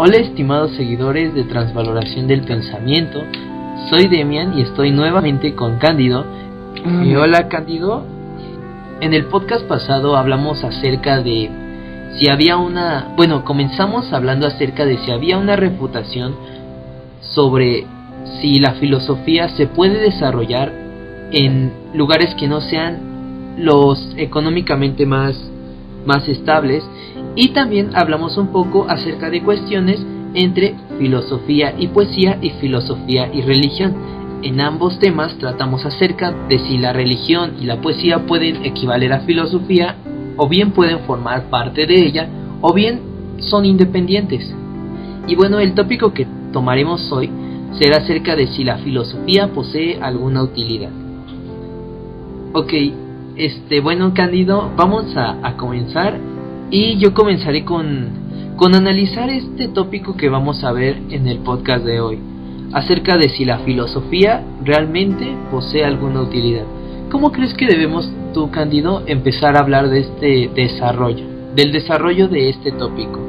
Hola estimados seguidores de Transvaloración del Pensamiento, soy Demian y estoy nuevamente con Cándido. Hola Cándido, en el podcast pasado hablamos acerca de si había comenzamos hablando acerca de si había una refutación sobre si la filosofía se puede desarrollar en lugares que no sean los económicamente más estables, y también hablamos un poco acerca de cuestiones entre filosofía y poesía y filosofía y religión. En ambos temas tratamos acerca de si la religión y la poesía pueden equivaler a filosofía, o bien pueden formar parte de ella, o bien son independientes. Y bueno, el tópico que tomaremos hoy será acerca de si la filosofía posee alguna utilidad. Ok, Cándido, vamos a comenzar, y yo comenzaré con analizar este tópico que vamos a ver en el podcast de hoy, acerca de si la filosofía realmente posee alguna utilidad. ¿Cómo crees que debemos, tú, Cándido, empezar a hablar de este del desarrollo de este tópico?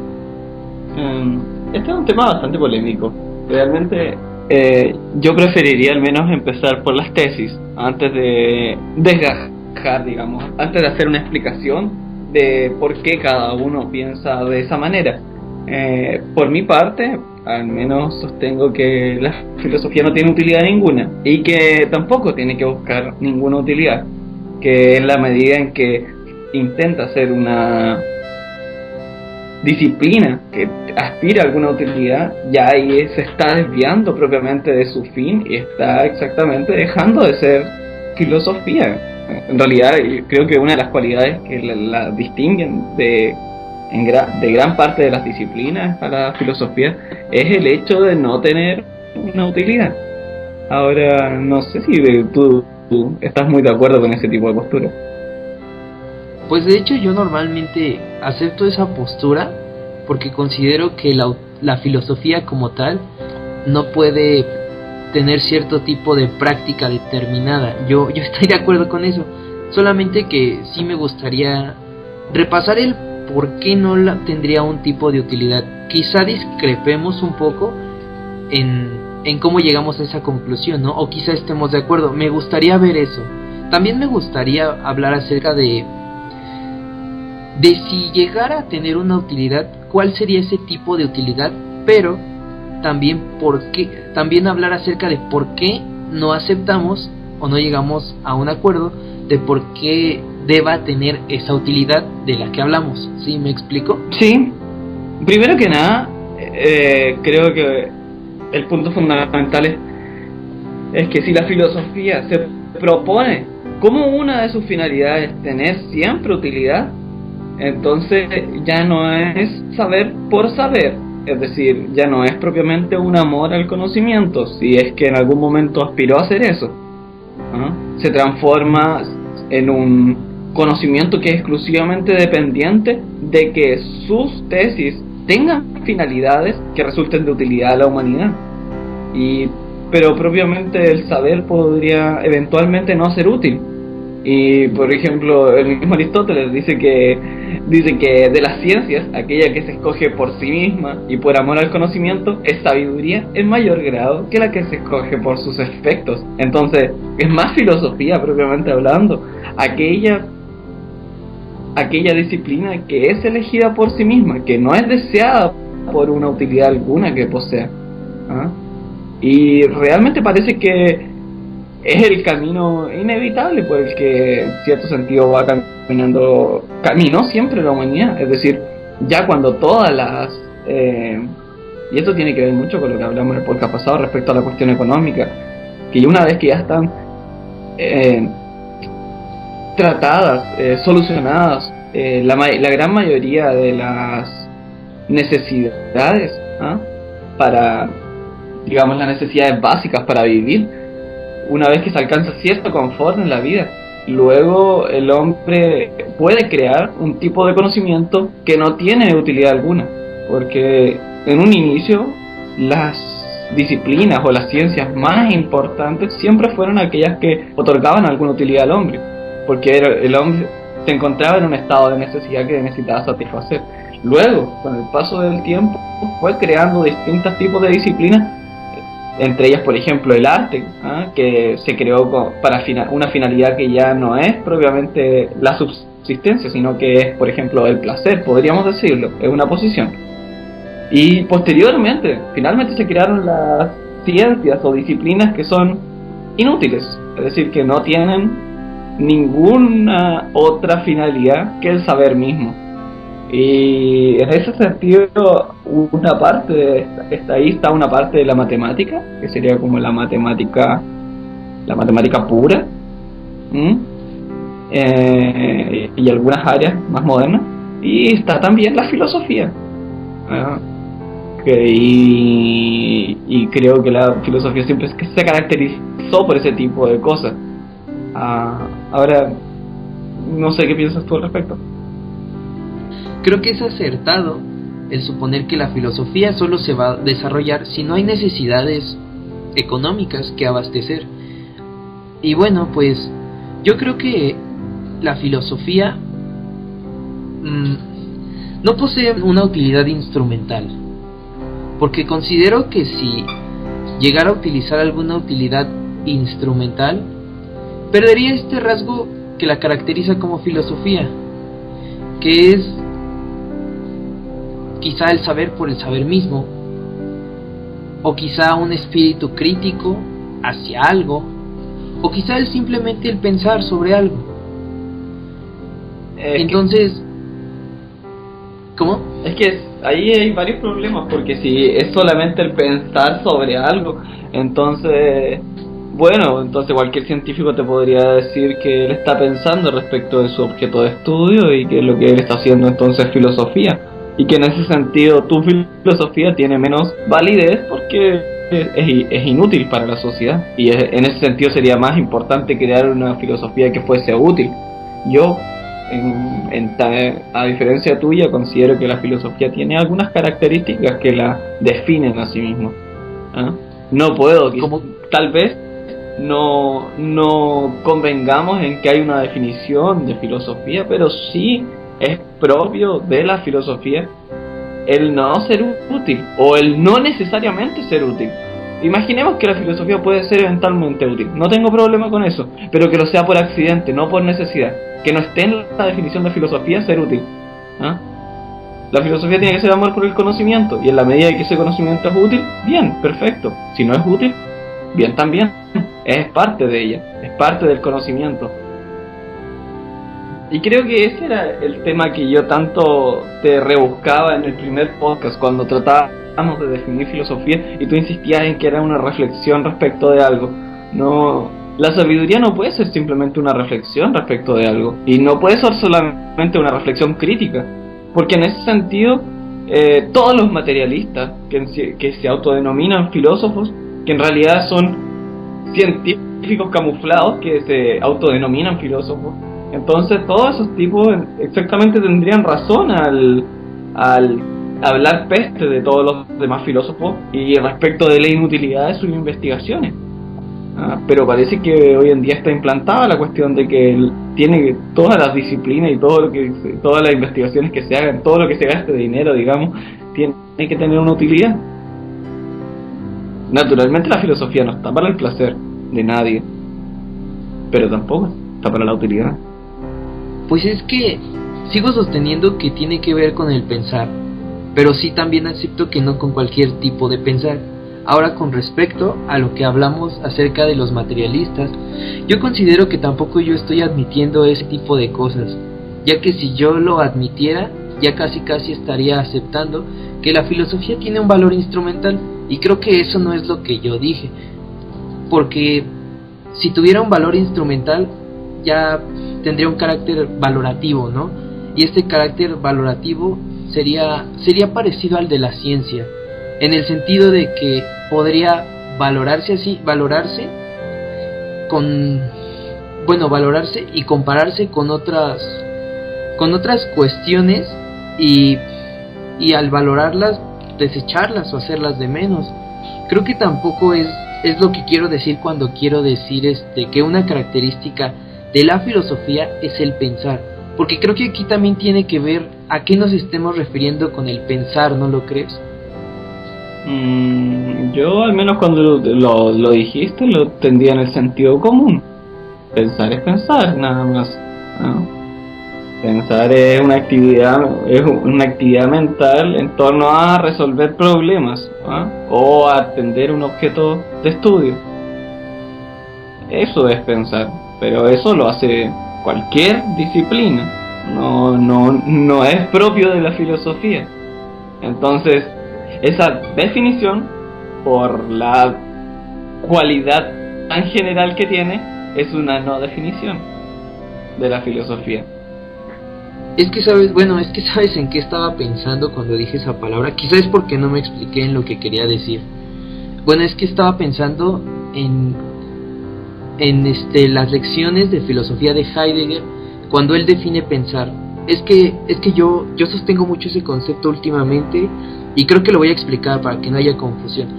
Este es un tema bastante polémico. Realmente yo preferiría al menos empezar por las tesis antes de desgajar, digamos, antes de hacer una explicación de por qué cada uno piensa de esa manera. Por mi parte, al menos sostengo que la filosofía no tiene utilidad ninguna y que tampoco tiene que buscar ninguna utilidad, que en la medida en que intenta ser una disciplina que aspira a alguna utilidad, ya ahí se está desviando propiamente de su fin y está exactamente dejando de ser filosofía. En realidad creo que una de las cualidades que la distinguen de gran parte de las disciplinas a la filosofía es el hecho de no tener una utilidad. Ahora, no sé si tú estás muy de acuerdo con ese tipo de postura. Pues de hecho yo normalmente acepto esa postura porque considero que la filosofía como tal no puede tener cierto tipo de práctica determinada. Yo estoy de acuerdo con eso, solamente que sí me gustaría repasar el por qué no tendría un tipo de utilidad. Quizá discrepemos un poco en cómo llegamos a esa conclusión, ¿no? O quizá estemos de acuerdo. Me gustaría ver eso. También me gustaría hablar acerca de si llegara a tener una utilidad, cuál sería ese tipo de utilidad, pero también hablar acerca de por qué no aceptamos o no llegamos a un acuerdo de por qué deba tener esa utilidad de la que hablamos. ¿Sí me explico? Sí, primero que nada, creo que el punto fundamental es que si la filosofía se propone como una de sus finalidades tener siempre utilidad, entonces ya no es saber por saber, es decir, ya no es propiamente un amor al conocimiento, si es que en algún momento aspiró a hacer eso, ¿no? Se transforma en un conocimiento que es exclusivamente dependiente de que sus tesis tengan finalidades que resulten de utilidad a la humanidad. Pero propiamente el saber podría eventualmente no ser útil. Y por ejemplo, el mismo Aristóteles dice que de las ciencias, aquella que se escoge por sí misma y por amor al conocimiento es sabiduría en mayor grado que la que se escoge por sus efectos. Entonces, es más filosofía propiamente hablando aquella disciplina que es elegida por sí misma, que no es deseada por una utilidad alguna que posea. Y realmente parece que es el camino inevitable por el que en cierto sentido caminó siempre la humanidad. Es decir, ya cuando todas las y esto tiene que ver mucho con lo que hablamos en el podcast pasado respecto a la cuestión económica, que una vez que ya están tratadas, solucionadas la gran mayoría de las necesidades, para, digamos, las necesidades básicas para vivir, una vez que se alcanza cierto confort en la vida, luego el hombre puede crear un tipo de conocimiento que no tiene utilidad alguna, porque en un inicio las disciplinas o las ciencias más importantes siempre fueron aquellas que otorgaban alguna utilidad al hombre, porque el hombre se encontraba en un estado de necesidad que necesitaba satisfacer. luego, con el paso del tiempo, fue creando distintos tipos de disciplinas, entre ellas, por ejemplo, el arte, que se creó para una finalidad que ya no es propiamente la subsistencia, sino que es, por ejemplo, el placer, podríamos decirlo, es una posición. Y posteriormente, finalmente se crearon las ciencias o disciplinas que son inútiles, es decir, que no tienen ninguna otra finalidad que el saber mismo. Y en ese sentido, una parte ahí está una parte de la matemática, que sería como la matemática pura, y algunas áreas más modernas, y está también la filosofía. Y creo que la filosofía siempre se caracterizó por ese tipo de cosas. Ahora, no sé qué piensas tú al respecto. Creo que es acertado el suponer que la filosofía solo se va a desarrollar si no hay necesidades económicas que abastecer. Y bueno, pues yo creo que la filosofía no posee una utilidad instrumental, porque considero que si llegara a utilizar alguna utilidad instrumental, perdería este rasgo que la caracteriza como filosofía, que es quizá el saber por el saber mismo, o quizá un espíritu crítico hacia algo, o quizá el simplemente el pensar sobre algo. Entonces, ¿cómo? Es que ahí hay varios problemas, porque si es solamente el pensar sobre algo, entonces cualquier científico te podría decir que él está pensando respecto de su objeto de estudio y que lo que él está haciendo entonces es filosofía, y que en ese sentido tu filosofía tiene menos validez porque es inútil para la sociedad, y en ese sentido sería más importante crear una filosofía que fuese útil. Yo, a diferencia tuya, considero que la filosofía tiene algunas características que la definen a sí misma. No puedo, tal vez no convengamos en que hay una definición de filosofía, pero sí es propio de la filosofía el no ser útil, o el no necesariamente ser útil. Imaginemos que la filosofía puede ser eventualmente útil, no tengo problema con eso, pero que lo sea por accidente, no por necesidad, que no esté en la definición de filosofía ser útil. La filosofía tiene que ser amor por el conocimiento, y en la medida que ese conocimiento es útil, bien, perfecto. Si no es útil, bien también, es parte de ella, es parte del conocimiento. Y creo que ese era el tema que yo tanto te rebuscaba en el primer podcast, cuando tratábamos de definir filosofía y tú insistías en que era una reflexión respecto de algo. No, la sabiduría no puede ser simplemente una reflexión respecto de algo, y no puede ser solamente una reflexión crítica, porque en ese sentido todos los materialistas que se autodenominan filósofos, que en realidad son científicos camuflados que se autodenominan filósofos, entonces todos esos tipos exactamente tendrían razón al hablar peste de todos los demás filósofos y respecto de la inutilidad de sus investigaciones. Pero parece que hoy en día está implantada la cuestión de que tiene todas las disciplinas y todas las investigaciones que se hagan, todo lo que se gaste de dinero, digamos, tiene que tener una utilidad. Naturalmente la filosofía no está para el placer de nadie, pero tampoco está para la utilidad. Pues es que sigo sosteniendo que tiene que ver con el pensar, pero sí también acepto que no con cualquier tipo de pensar. Ahora, con respecto a lo que hablamos acerca de los materialistas, yo considero que tampoco yo estoy admitiendo ese tipo de cosas, ya que si yo lo admitiera, ya casi estaría aceptando que la filosofía tiene un valor instrumental, y creo que eso no es lo que yo dije, porque si tuviera un valor instrumental ya tendría un carácter valorativo, ¿no? Y este carácter valorativo sería parecido al de la ciencia, en el sentido de que podría valorarse y compararse con otras cuestiones, y al valorarlas desecharlas o hacerlas de menos. Creo que tampoco es lo que quiero decir cuando quiero decir que una característica de la filosofía es el pensar, Porque creo que aquí también tiene que ver a qué nos estemos refiriendo con el pensar, ¿no lo crees? Yo al menos cuando lo dijiste lo entendía en el sentido común. Pensar es pensar, nada más, ¿no? Pensar es una actividad mental en torno a resolver problemas, ¿no? O a atender un objeto de estudio. Eso es pensar, pero eso lo hace cualquier disciplina. No es propio de la filosofía. Entonces, esa definición, por la cualidad tan general que tiene, es una no definición de la filosofía. Es que sabes en qué estaba pensando cuando dije esa palabra. Quizás es porque no me expliqué en lo que quería decir. Bueno, es que estaba pensando en las lecciones de filosofía de Heidegger, cuando él define pensar. Es que yo sostengo mucho ese concepto últimamente, y creo que lo voy a explicar para que no haya confusión.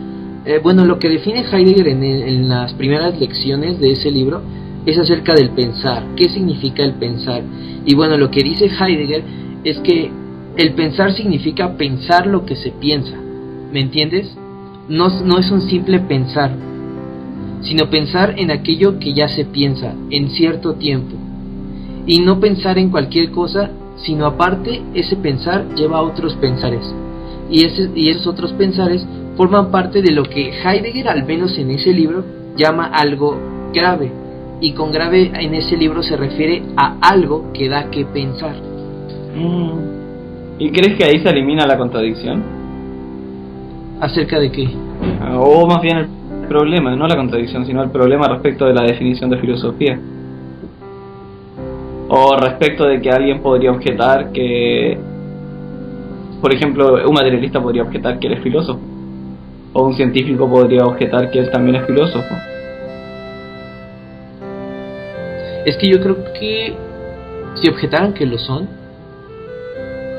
Bueno, lo que define Heidegger en las primeras lecciones de ese libro es acerca del pensar. ¿Qué significa el pensar? Y bueno, lo que dice Heidegger es que el pensar significa pensar lo que se piensa. ¿Me entiendes? No es un simple pensar, sino pensar en aquello que ya se piensa en cierto tiempo. Y no pensar en cualquier cosa, sino aparte ese pensar lleva a otros pensares. Y esos otros pensares forman parte de lo que Heidegger, al menos en ese libro, llama algo grave. Y con grave en ese libro se refiere a algo que da que pensar. ¿Y crees que ahí se elimina la contradicción? ¿Acerca de qué? O más bien el problema, no la contradicción, sino el problema respecto de la definición de filosofía. O respecto de que alguien podría objetar que, por ejemplo, un materialista podría objetar que él es filósofo, o un científico podría objetar que él también es filósofo. Es que yo creo que si objetaran que lo son,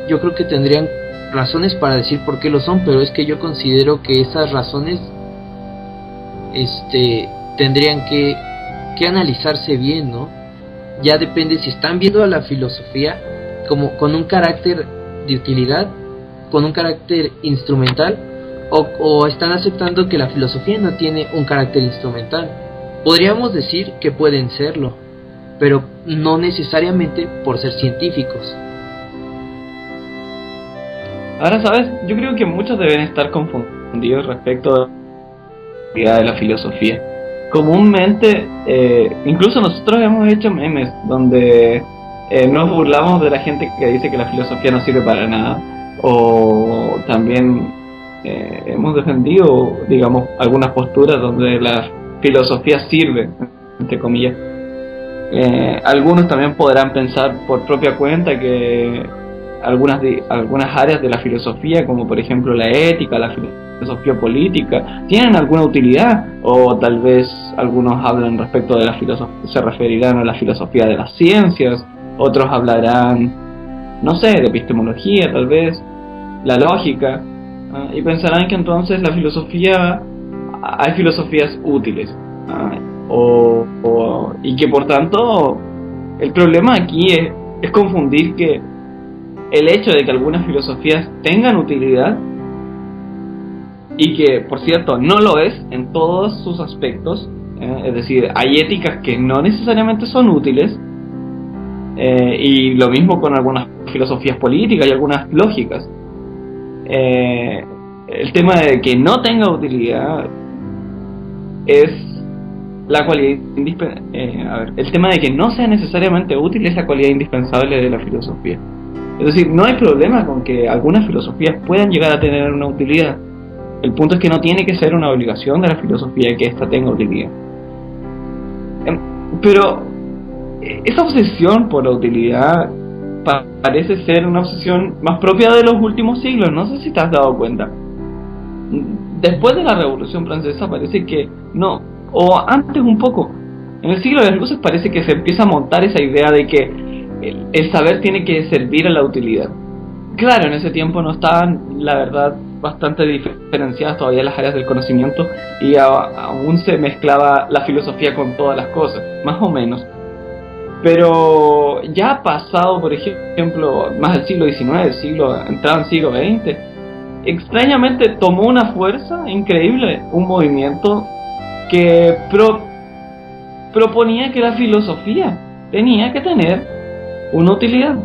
yo creo que tendrían razones para decir por qué lo son, pero es que yo considero que esas razones tendrían que analizarse bien, ¿no? Ya depende si están viendo a la filosofía como con un carácter de utilidad, con un carácter instrumental, o están aceptando que la filosofía no tiene un carácter instrumental. Podríamos decir que pueden serlo, pero no necesariamente por ser científicos. Ahora, ¿sabes? Yo creo que muchos deben estar confundidos respecto a la idea de la filosofía. Comúnmente, incluso nosotros hemos hecho memes donde nos burlamos de la gente que dice que la filosofía no sirve para nada, o también hemos defendido, digamos, algunas posturas donde la filosofía sirve, entre comillas. Algunos también podrán pensar por propia cuenta que algunas áreas de la filosofía, como por ejemplo la ética, la filosofía política, tienen alguna utilidad, o tal vez algunos hablan respecto de la filosofía, se referirán a la filosofía de las ciencias, otros hablarán, no sé, de epistemología, tal vez, la lógica, y pensarán que entonces la filosofía, hay filosofías útiles, y que por tanto el problema aquí es confundir que el hecho de que algunas filosofías tengan utilidad, y que por cierto no lo es en todos sus aspectos, es decir, hay éticas que no necesariamente son útiles, y lo mismo con algunas filosofías políticas y algunas lógicas. El tema de que no tenga utilidad es la cualidad el tema de que no sea necesariamente útil es la cualidad indispensable de la filosofía. Es decir, no hay problema con que algunas filosofías puedan llegar a tener una utilidad. El punto es que no tiene que ser una obligación de la filosofía que ésta tenga utilidad. Pero esa obsesión por la utilidad parece ser una obsesión más propia de los últimos siglos. No sé si te has dado cuenta. Después de la Revolución Francesa parece que no, o antes un poco, en el siglo de las luces parece que se empieza a montar esa idea de que el saber tiene que servir a la utilidad. Claro, en ese tiempo no estaban, la verdad, bastante diferenciadas todavía las áreas del conocimiento, y aún se mezclaba la filosofía con todas las cosas, más o menos. Pero ya ha pasado, por ejemplo, más del siglo XIX, entrado en el siglo XX, extrañamente tomó una fuerza increíble, un movimiento que proponía que la filosofía tenía que tener una utilidad.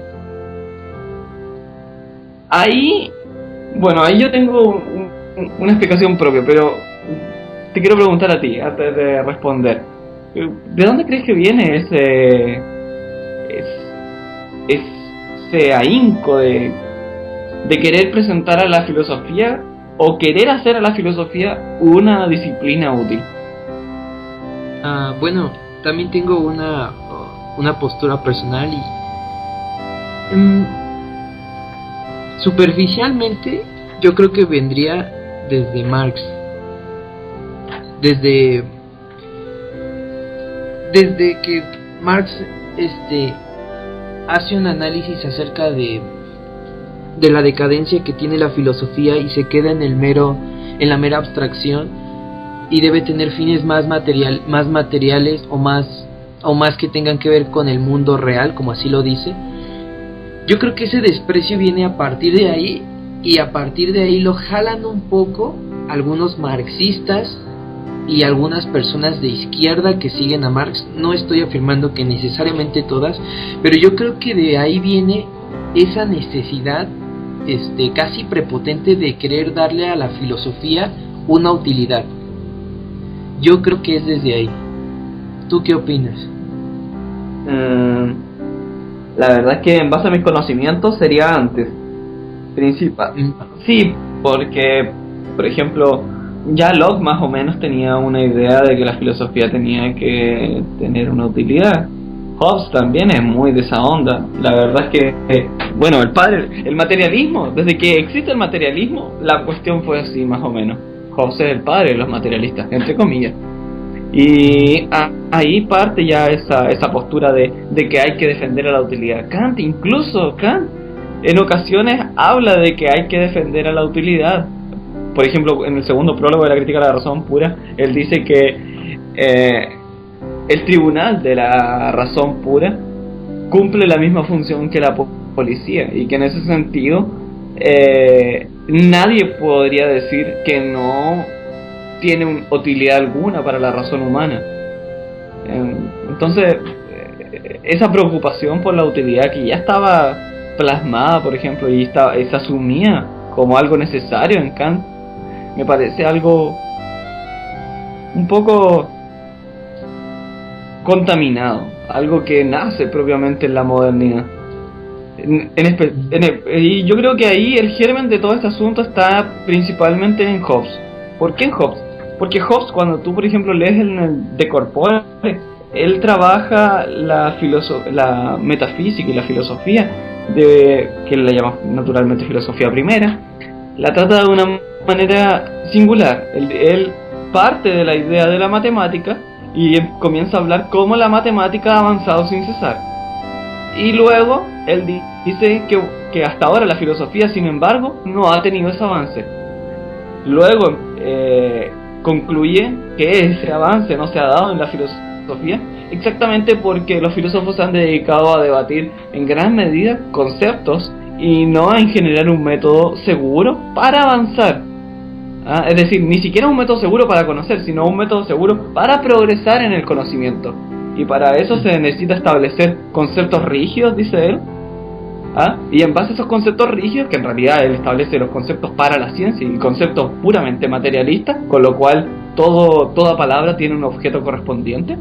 Ahí yo tengo una explicación propia, pero te quiero preguntar a ti, antes de responder. ¿De dónde crees que viene ese ahínco de querer presentar a la filosofía o querer hacer a la filosofía una disciplina útil? Bueno, también tengo una postura personal y superficialmente yo creo que vendría desde Marx, desde que Marx hace un análisis acerca de la decadencia que tiene la filosofía y se queda en la mera abstracción y debe tener fines más materiales o más que tengan que ver con el mundo real, como así lo dice. Yo creo que ese desprecio viene a partir de ahí, y a partir de ahí lo jalan un poco algunos marxistas y algunas personas de izquierda que siguen a Marx. No estoy afirmando que necesariamente todas, pero yo creo que de ahí viene esa necesidad casi prepotente de querer darle a la filosofía una utilidad. Yo creo que es desde ahí. ¿Tú qué opinas? La verdad es que en base a mis conocimientos sería antes. Principal. Sí, porque, por ejemplo, ya Locke más o menos tenía una idea de que la filosofía tenía que tener una utilidad. Hobbes también es muy de esa onda. La verdad es que, el materialismo, desde que existe el materialismo, la cuestión fue así más o menos. Hobbes es el padre de los materialistas, entre comillas. Y ahí parte ya esa postura de que hay que defender a la utilidad. Kant en ocasiones habla de que hay que defender a la utilidad. Por ejemplo, en el segundo prólogo de la crítica a la razón pura, él dice que el tribunal de la razón pura cumple la misma función que la policía, y que en ese sentido nadie podría decir que no tiene utilidad alguna para la razón humana. Entonces, esa preocupación por la utilidad que ya estaba plasmada, por ejemplo, y se asumía como algo necesario en Kant, me parece algo un poco contaminado, algo que nace propiamente en la modernidad. Y yo creo que ahí el germen de todo este asunto está principalmente en Hobbes. ¿Por qué en Hobbes? Porque Hobbes, cuando tú, por ejemplo, lees en el De Corpore, él trabaja la metafísica y la filosofía, que él la llama naturalmente filosofía primera, la trata de una manera singular. Él parte de la idea de la matemática y comienza a hablar cómo la matemática ha avanzado sin cesar. Y luego él dice que hasta ahora la filosofía, sin embargo, no ha tenido ese avance. Luego concluye que ese avance no se ha dado en la filosofía exactamente porque los filósofos se han dedicado a debatir en gran medida conceptos y no en generar un método seguro para avanzar. Es decir, ni siquiera un método seguro para conocer, sino un método seguro para progresar en el conocimiento. Y para eso se necesita establecer conceptos rígidos, dice él. Y en base a esos conceptos rígidos, que en realidad él establece los conceptos para la ciencia y conceptos puramente materialistas, con lo cual toda palabra tiene un objeto correspondiente,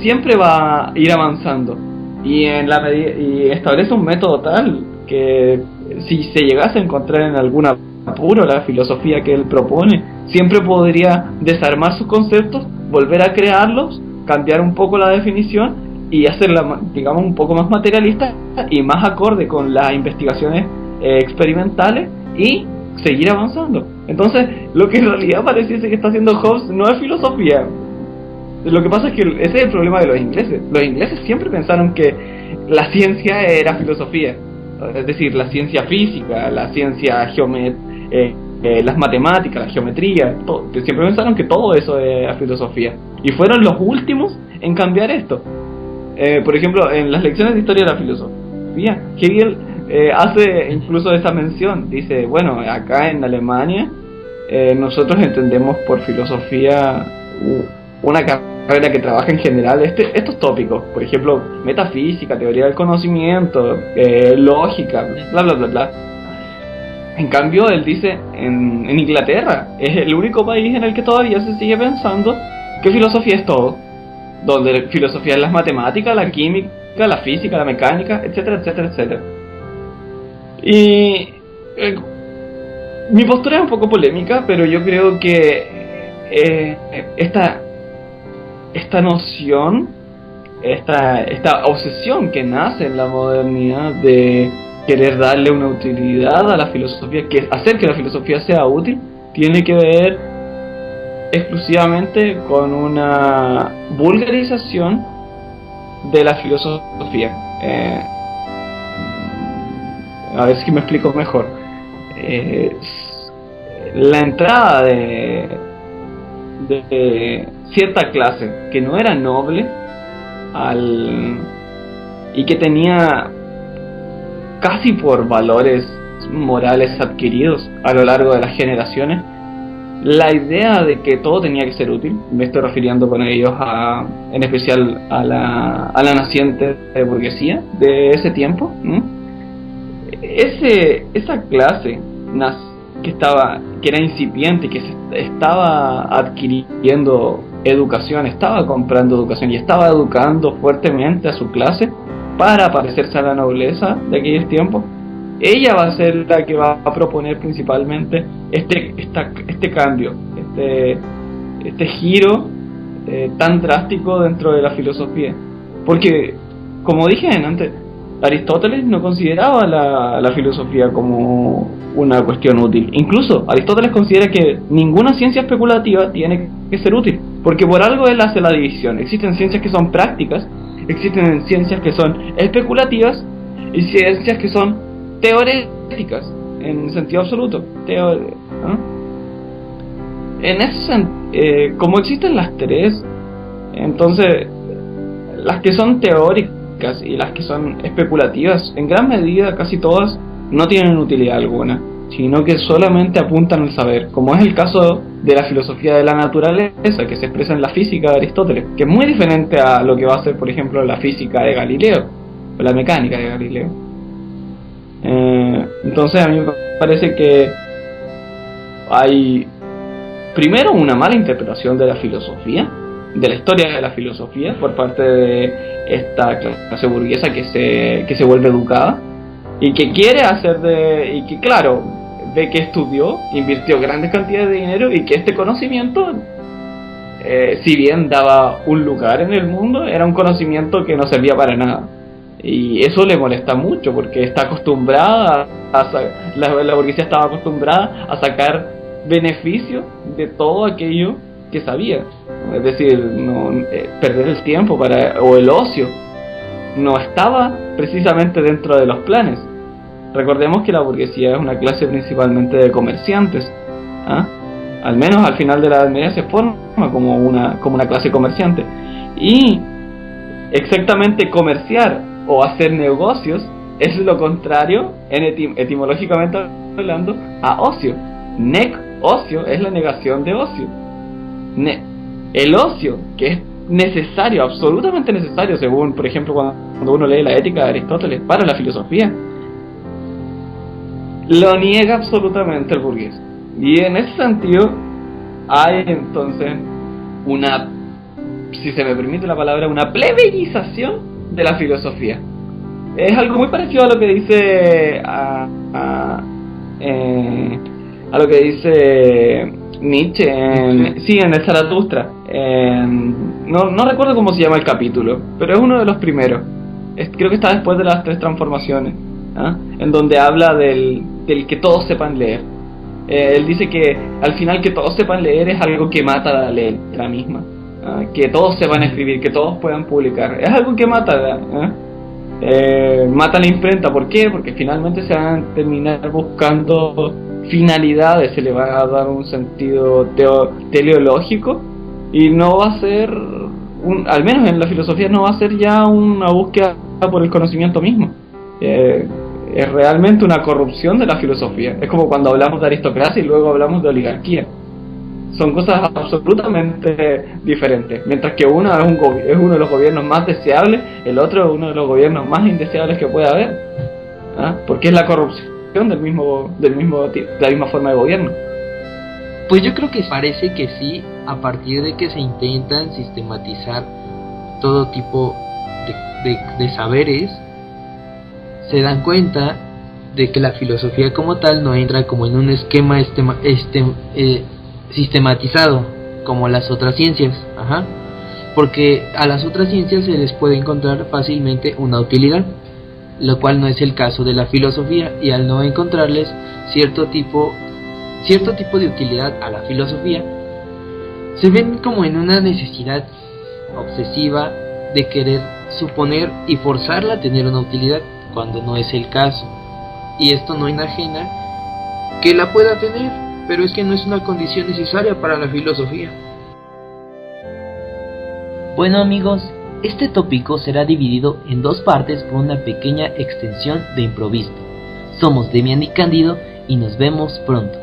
siempre va a ir avanzando. Y establece un método tal que si se llegase a encontrar en algún apuro la filosofía que él propone, siempre podría desarmar sus conceptos, volver a crearlos, cambiar un poco la definición y hacerla, digamos, un poco más materialista y más acorde con las investigaciones experimentales y seguir avanzando. Entonces, lo que en realidad pareciese que está haciendo Hobbes no es filosofía. Lo que pasa es que ese es el problema de los ingleses. Los ingleses siempre pensaron que la ciencia era filosofía. Es decir, la ciencia física, la ciencia las matemáticas, la geometría, siempre pensaron que todo eso era filosofía. Y fueron los últimos en cambiar esto. Por ejemplo, en las lecciones de historia de la filosofía, Hegel hace incluso esa mención. Dice, bueno, acá en Alemania nosotros entendemos por filosofía una carrera que trabaja en general estos tópicos, por ejemplo, metafísica, teoría del conocimiento, lógica, bla bla bla bla. En cambio, él dice, en Inglaterra es el único país en el que todavía se sigue pensando que filosofía es todo, donde filosofía es las matemáticas, la química, la física, la mecánica, etcétera, etcétera, etcétera. Y mi postura es un poco polémica, pero yo creo que esta noción, esta obsesión que nace en la modernidad de querer darle una utilidad a la filosofía, que hacer que la filosofía sea útil, tiene que ver exclusivamente con una vulgarización de la filosofía. A ver si me explico mejor. La entrada de cierta clase que no era noble y que tenía casi por valores morales adquiridos a lo largo de las generaciones, la idea de que todo tenía que ser útil. Me estoy refiriendo con ellos en especial a la naciente burguesía de ese tiempo. Esa clase que era incipiente, que estaba adquiriendo educación, estaba comprando educación y estaba educando fuertemente a su clase para parecerse a la nobleza de aquellos tiempos. Ella va a ser la que va a proponer principalmente este cambio, este giro tan drástico dentro de la filosofía. Porque, como dije antes, Aristóteles no consideraba la filosofía como una cuestión útil. Incluso Aristóteles considera que ninguna ciencia especulativa tiene que ser útil, porque por algo él hace la división. Existen ciencias que son prácticas, existen ciencias que son especulativas y ciencias que son teoréticas en sentido absoluto. Como existen las tres, entonces las que son teóricas y las que son especulativas, en gran medida casi todas no tienen utilidad alguna, sino que solamente apuntan al saber, como es el caso de la filosofía de la naturaleza que se expresa en la física de Aristóteles, que es muy diferente a lo que va a ser, por ejemplo, la física de Galileo o la mecánica de Galileo. Entonces a mí me parece que hay primero una mala interpretación de la filosofía, de la historia de la filosofía por parte de esta clase burguesa que se vuelve educada y que quiere y que claro, ve que estudió, invirtió grandes cantidades de dinero y que este conocimiento, si bien daba un lugar en el mundo, era un conocimiento que no servía para nada. Y eso le molesta mucho porque está acostumbrada la burguesía estaba acostumbrada a sacar beneficio de todo aquello que sabía. Es decir, perder el tiempo o el ocio no estaba precisamente dentro de los planes. Recordemos que la burguesía es una clase principalmente de comerciantes, al menos al final de la Edad Media se forma como una clase comerciante, y exactamente comerciar o hacer negocios es lo contrario, etimológicamente hablando, a ocio. Ocio es la negación de ocio. El ocio, que es necesario, absolutamente necesario, según, por ejemplo, cuando uno lee la Ética de Aristóteles para la filosofía, lo niega absolutamente el burgués. Y en ese sentido hay entonces si se me permite la palabra, una plebeyización de la filosofía. Es algo muy parecido a lo que dice a lo que dice Nietzsche en el Zaratustra. No recuerdo cómo se llama el capítulo, pero es uno de los primeros. Creo que está después de las 3 transformaciones, en donde habla del que todos sepan leer. Él dice que al final que todos sepan leer es algo que mata la letra misma, que todos sepan escribir, que todos puedan publicar, es algo que mata la imprenta. ¿Por qué? Porque finalmente se van a terminar buscando finalidades, se le va a dar un sentido teleológico y no va a ser al menos en la filosofía, no va a ser ya una búsqueda por el conocimiento mismo. Es realmente una corrupción de la filosofía. Es como cuando hablamos de aristocracia y luego hablamos de oligarquía. Son cosas absolutamente diferentes. Mientras que uno es uno de los gobiernos más deseables, el otro es uno de los gobiernos más indeseables que puede haber. ¿Ah? Porque es la corrupción de la misma forma de gobierno. Pues yo creo que parece que sí, a partir de que se intentan sistematizar todo tipo de saberes, se dan cuenta de que la filosofía como tal no entra como en un esquema sistematizado como las otras ciencias, porque a las otras ciencias se les puede encontrar fácilmente una utilidad, lo cual no es el caso de la filosofía, y al no encontrarles cierto tipo de utilidad a la filosofía, se ven como en una necesidad obsesiva de querer suponer y forzarla a tener una utilidad cuando no es el caso, y esto no enajena que la pueda tener, pero es que no es una condición necesaria para la filosofía. Bueno amigos, este tópico será dividido en dos partes por una pequeña extensión de improviso. Somos Demian y Cándido y nos vemos pronto.